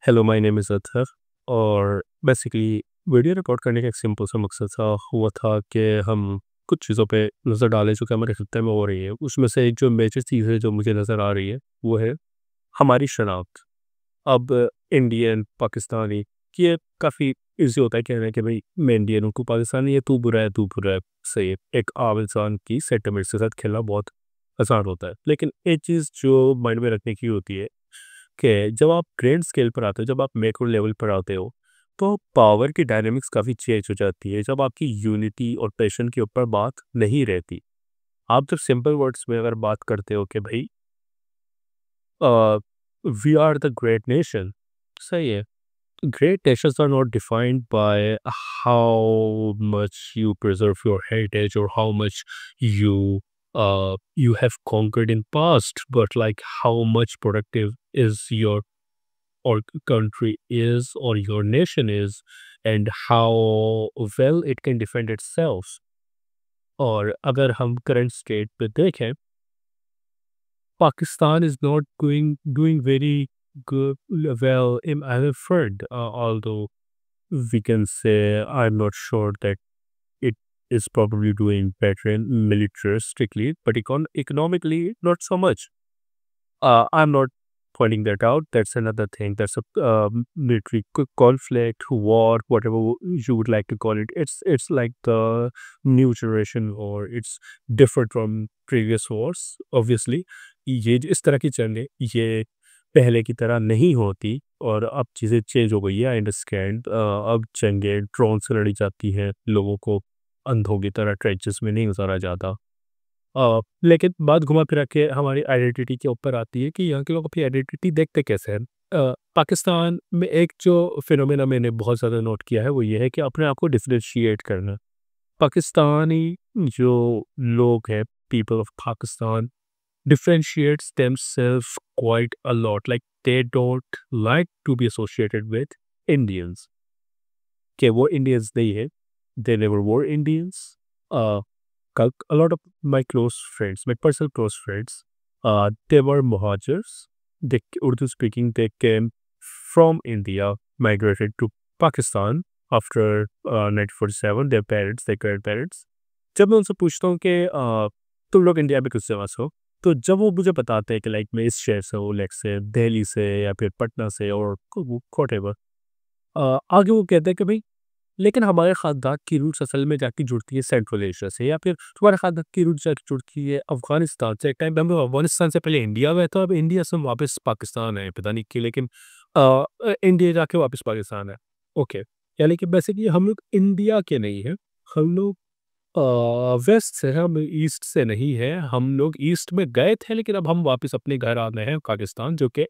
Hello, my name is Athar. और basically video record करने का एक सिंपल सा मकसद हुआ था कि हम कुछ चीज़ों पे नज़र डालें जो कि हमारे खित्ते में हो रही है। उसमें से एक जो मेजर चीज़ है जो मुझे नज़र आ रही है वो है हमारी शनाख्त। अब इंडियन, पाकिस्तानी, ये काफ़ी ईज़ी होता है कहना कि भाई मैं इंडियन हूँ, तू पाकिस्तानी है, तू बुरा है, तू बुरा है। सही है, एक आम इंसान की सेंटिमेंट्स के साथ खेलना बहुत आसान होता है। लेकिन एक चीज़ जो माइंड में रखने की होती है कि जब आप ग्रैंड स्केल पर आते हो, जब आप मैक्रो लेवल पर आते हो, तो पावर की डायनामिक्स काफ़ी चेंज हो जाती है। जब आपकी यूनिटी और पैशन के ऊपर बात नहीं रहती, आप जब सिंपल वर्ड्स में अगर बात करते हो कि भाई we are the great nation, सही है। Great nations are not defined by how much you preserve your heritage or how much you you have conquered in past, but like how much productive is your or country is or your nation is, and how well it can defend itself. और अगर हम current state पे देखें, Pakistan is not doing very good well in either front, although we can say I'm not sure that it is probably doing better in militaristically, but economically not so much. I'm not pointing that out. That's another thing. That's a military conflict, war, whatever you would like to call it. It's like the new generation, or it's different from previous wars. Obviously, ये इस तरह की जंगें ये पहले की तरह नहीं होती और अब चीज़ें चेंज हो गई है। I understand. अब जंगें ड्रोन से लड़ी जाती हैं, लोगों को अंधों की तरह ट्रेंचेस में नहीं उतारा जाता। लेकिन बात घुमा फिरा के हमारी आइडेंटिटी के ऊपर आती है कि यहाँ के लोग अपनी आइडेंटिटी देखते कैसे हैं। पाकिस्तान में एक जो फिनोमेना मैंने बहुत ज़्यादा नोट किया है वो ये है कि अपने आप को डिफरेंशिएट करना। पाकिस्तानी जो लोग हैं, people of Pakistan differentiates themselves quite a lot. Like they don't like to be associated with Indians. कि वो Indians नहीं है, they never were Indians. Uh, a lot of my close friends, my personal close friends, they were Muhajirs. They Urdu speaking. They came from India, migrated to Pakistan after 1947. Their parents, their grandparents. जब मैं उनसे पूछता हूँ कि तुम लोग India में किससे वहाँ से हो, तो जब वो मुझे बताते हैं कि लाइक मैं इस शहर से हूँ, लाइक से दिल्ली से या फिर पटना से और वॉटेवर, आगे वो कहते हैं कि भाई लेकिन हमारे खानदान की रूट्स असल में जाके जुड़ती है सेंट्रल एशिया से, या फिर तुम्हारे खानदान की रूट जाके जुड़ती है अफगानिस्तान से। एक टाइम पे हम लोग अफगानिस्तान से पहले इंडिया में, तो अब इंडिया से हम वापस पाकिस्तान है, पता नहीं क्यों, लेकिन इंडिया जाके वापस पाकिस्तान है। ओके, यानी कि बेसिकली हम लोग इंडिया के नहीं हैं, हम लोग वेस्ट से हैं, हम ईस्ट से नहीं हैं। हम लोग ईस्ट में गए थे लेकिन अब हम वापस अपने घर आ गए हैं पाकिस्तान, जो कि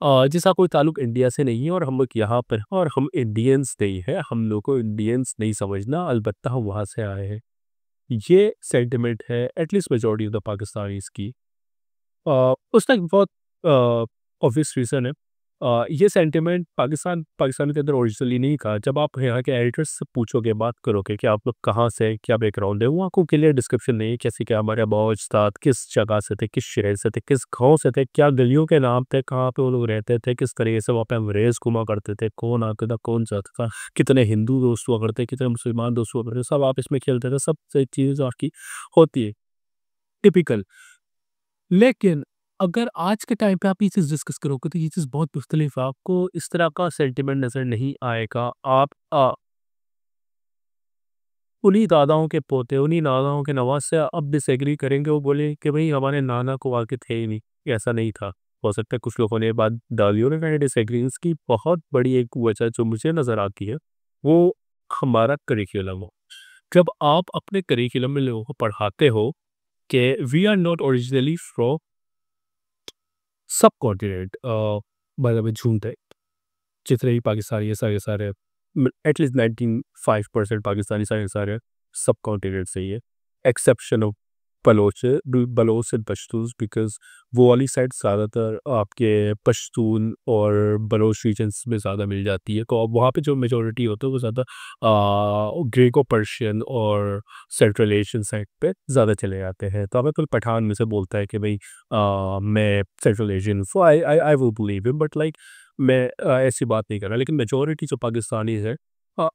जिसका कोई ताल्लुक इंडिया से नहीं है, और हम लोग यहाँ पर हैं और हम इंडियंस नहीं हैं। हम लोग को इंडियंस नहीं समझना, अलबत्ता हम वहाँ से आए हैं। ये सेंटिमेंट है at least majority of the Pakistanis की। उसका एक बहुत ऑब्वियस रीज़न है। ये सेंटिमेंट पाकिस्तान के अंदर ओरिजिनली नहीं था। जब आप यहाँ के एडिटर्स से पूछोगे, बात करोगे कि आप लोग कहाँ से हैं, क्या बैकग्राउंड है, वो आपको क्लियर डिस्क्रिप्शन नहीं है कैसे क्या हमारे आबाओ-अजदाद किस जगह से थे, किस शहर से थे, किस गाँव से थे, क्या गलियों के नाम थे, कहाँ पे वो लोग रहते थे, किस तरीके से वहाँ पे अंग्रेज़ घुमा करते थे, कौन आता था, कौन जाता था, कितने हिंदू दोस्त हुआ करते, कितने मुसलमान दोस्त हुआ करते, सब आपस में खेलते थे, सब से चीज़ें आपकी होती है, टिपिकल। लेकिन अगर आज के टाइम पे आप ये चीज़ डिस्कस करोगे तो ये चीज़ बहुत मुख्तलिफ है, आपको इस तरह का सेंटिमेंट नज़र नहीं आएगा। आप उन्हीं दादाओं के पोते, उन्हीं नानाओं के नवाज़ से अब डिसएग्री करेंगे, वो बोले कि भई हमारे नाना को आगे थे ही नहीं, ऐसा नहीं था। हो सकता है कुछ लोगों ने ये बात डाली हो, लेकिन डिसएग्री इसकी बहुत बड़ी एक वजह जो मुझे नज़र आती है, वो हमारा करिकुलम हो। जब आप अपने करिकुलम में लोगों को पढ़ाते हो कि we are not originally from subcontinent, मतलब में झूठ है, जितने भी पाकिस्तानी है सारे एटलीस्ट 95% पाकिस्तानी सारे सबकॉन्टिनेंट से ही है, exception of Baloch and Pashtun, because वो वाली साइड ज़्यादातर आपके पश्तून और बलोच रीजन्स में ज़्यादा मिल जाती है। तो अब वहाँ पे जो मेजोरिटी होता है वो ज़्यादा ग्रीको पर्शियन और सेंट्रल एशियन साइड पे ज़्यादा चले जाते हैं। तो अगर कोई पठान में से बोलता है कि भाई मैं central Asian, so I I I will believe him, but like मैं ऐसी बात नहीं कर रहा, लेकिन मेजॉरिटी जो पाकिस्तानीज़ हैं, uh,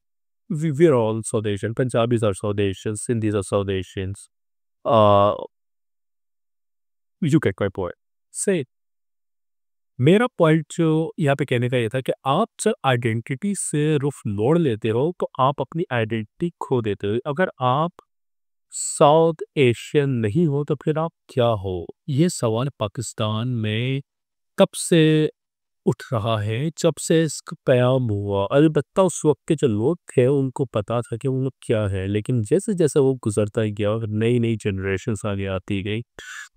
we are all South Asian, Punjabis are South Asians, Sindhis are South Asians, uh, you get my point. से मेरा पॉइंट जो यहाँ पे कहने का ये था कि आप जब आइडेंटिटी से रुख मोड़ लेते हो, तो आप अपनी आइडेंटिटी खो देते हो। अगर आप साउथ एशियन नहीं हो, तो फिर आप क्या हो? ये सवाल पाकिस्तान में तब से उठ रहा है जब से इसका क़याम हुआ। अलबत्ता उस वक़्त के जो लोग थे उनको पता था कि वो लोग क्या है, लेकिन जैसे-जैसे वो गुज़रता गया और नई-नई जनरेशन्स आगे आती गई,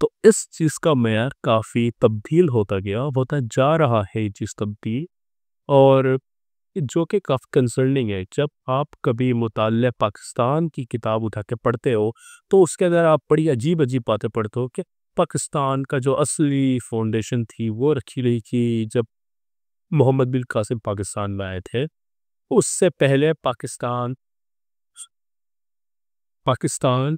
तो इस चीज़ का मेयार काफ़ी तब्दील होता गया, होता जा रहा है ये चीज़ तब्दील, और जो कि काफ़ी कंसर्निंग है। जब आप कभी मुताल्ले पाकिस्तान की किताब उठा के पढ़ते हो, तो उसके अंदर आप बड़ी अजीब-अजीब बातें पढ़ते हो कि पाकिस्तान का जो असली फाउंडेशन थी, वो रखी गई थी जब मोहम्मद बिन कासिम पाकिस्तान में आए थे। उससे पहले पाकिस्तान पाकिस्तान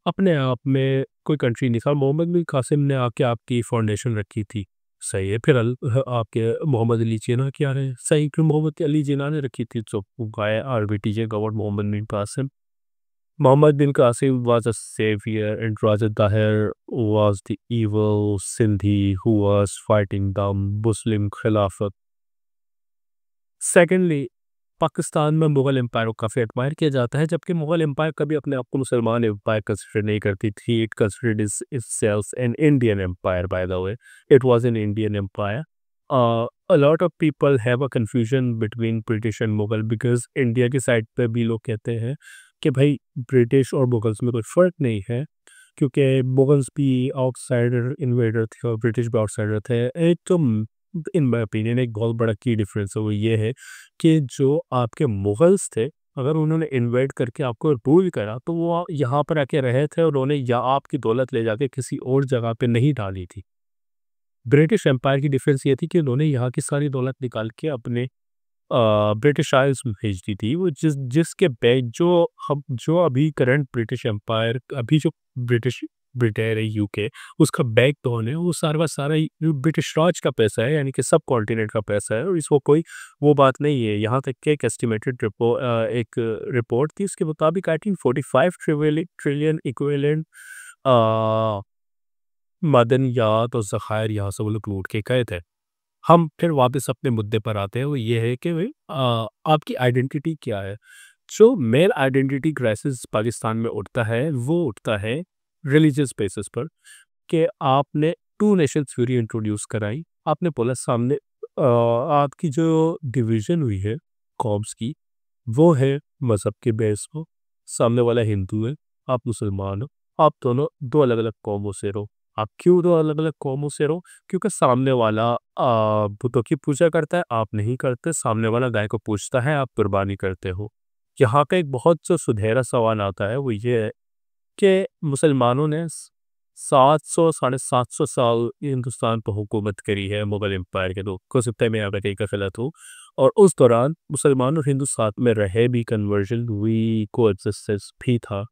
अपने आप में कोई कंट्री नहीं था। मोहम्मद बिन कासिम ने आके आपकी फाउंडेशन रखी थी। सही है, फिर आपके मोहम्मद अली जिन्ना क्या रहे? सही, फिर मोहम्मद अली जिन्ना ने रखी थी, जो गाय आरबीटीजे governed Mohammad bin Qasim. Muhammad bin Qasim was a savior and Raja Tahir was the evil Sindhi who was fighting the Muslim Khilafat. Secondly, Pakistan में मुग़ल एम्पायर को काफ़ी एडमायर किया जाता है, जबकि मुग़ल एम्पायर कभी अपने आप को मुसलमान एम्पायर कंसिडर नहीं करती थी। It considered itself an Indian empire, by the way. It was an Indian empire. A lot of people have a confusion between British and Mughal because India की साइड पे भी लोग कहते हैं कि भाई ब्रिटिश और मुगल्स में कोई फ़र्क नहीं है, क्योंकि मुगल्स भी आउटसाइडर इन्वेडर थे और ब्रिटिश भी आउटसाइडर थे। एक तो इन माय ओपिनियन एक बहुत बड़ा की डिफरेंस है, वो ये है कि जो आपके मुगल्स थे, अगर उन्होंने इन्वेड करके आपको रूल करा, तो वो यहाँ पर आके रहे थे और उन्होंने या आपकी दौलत ले जाके किसी और जगह पे नहीं डाली थी। ब्रिटिश एम्पायर की डिफरेंस ये थी कि उन्होंने यहाँ की सारी दौलत निकाल के अपने ब्रिटिश आइल्स में भेज दी थी। वो जिसके बैग जो अभी करंट ब्रिटिश एम्पायर, अभी जो ब्रिटिश ब्रिटेन है, यूके, उसका बैक बोन है, वो सारा का सारा ही ब्रिटिश राज का पैसा है, यानी कि सब कॉन्टिनेंट का पैसा है, और इसको कोई वो बात नहीं है। यहाँ तक कि एक एस्टिमेटेड एक रिपोर्ट थी, उसके मुताबिक आई थिंक 45 ट्रिलियन इक्विवेलेंट मदनियात और ज़खायर यहाँ से वो लोग लूट के गए थे। हम फिर वापस अपने मुद्दे पर आते हैं, वो ये है कि भाई आपकी आइडेंटिटी क्या है? जो मेन आइडेंटिटी क्राइसिस पाकिस्तान में उठता है, वो उठता है रिलीजियस बेसिस पर, कि आपने टू नेशन थ्योरी इंट्रोड्यूस कराई। आपने बोला सामने आपकी जो डिवीज़न हुई है कॉम्स की, वो है मज़हब के बेस पर। सामने वाला हिंदू है, आप मुसलमान हो, आप दोनों 2 अलग-अलग कौमों से रहो। आप क्यों 2 अलग-अलग कौमों से रहो? क्योंकि सामने वाला बुतों की पूजा करता है, आप नहीं करते। सामने वाला गाय को पूजता है, आप कुर्बानी करते हो। यहाँ पे एक बहुत जो सुनहरा सवाल आता है, वो ये है कि मुसलमानों ने 700 साढ़े 700 साल हिंदुस्तान पर हुकूमत करी है मुग़ल एम्पायर के लोग। हो सकता है मैं यहाँ पे कहीं का गलत हूँ, और उस दौरान मुसलमान और हिंदू साथ में रहे भी, कन्वर्जन हुई, कोएग्जिस्टेंस भी था।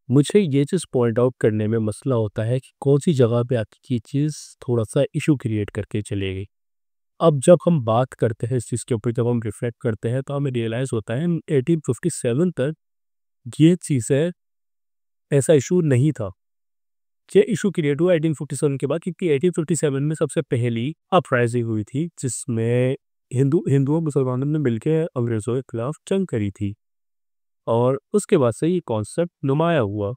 मुझे ये चीज़ पॉइंट आउट करने में मसला होता है कि कौन-सी जगह पे आपकी ये चीज़ थोड़ा-सा इश्यू क्रिएट करके चली गई। अब जब हम बात करते हैं इस चीज़ के ऊपर, जब हम रिफ्लेक्ट करते हैं, तो हमें रियलाइज़ होता है 1857 तक ये चीज़ें ऐसा इश्यू नहीं था। ये इश्यू क्रिएट हुआ 1857 के बाद, क्योंकि 1857 में सबसे पहली अपराइज़िंग हुई थी, जिसमें हिंदुओं मुसलमानों ने मिलके अंग्रेज़ों के खिलाफ जंग करी थी, और उसके बाद से ये कॉन्सेप्ट नुमाया हुआ।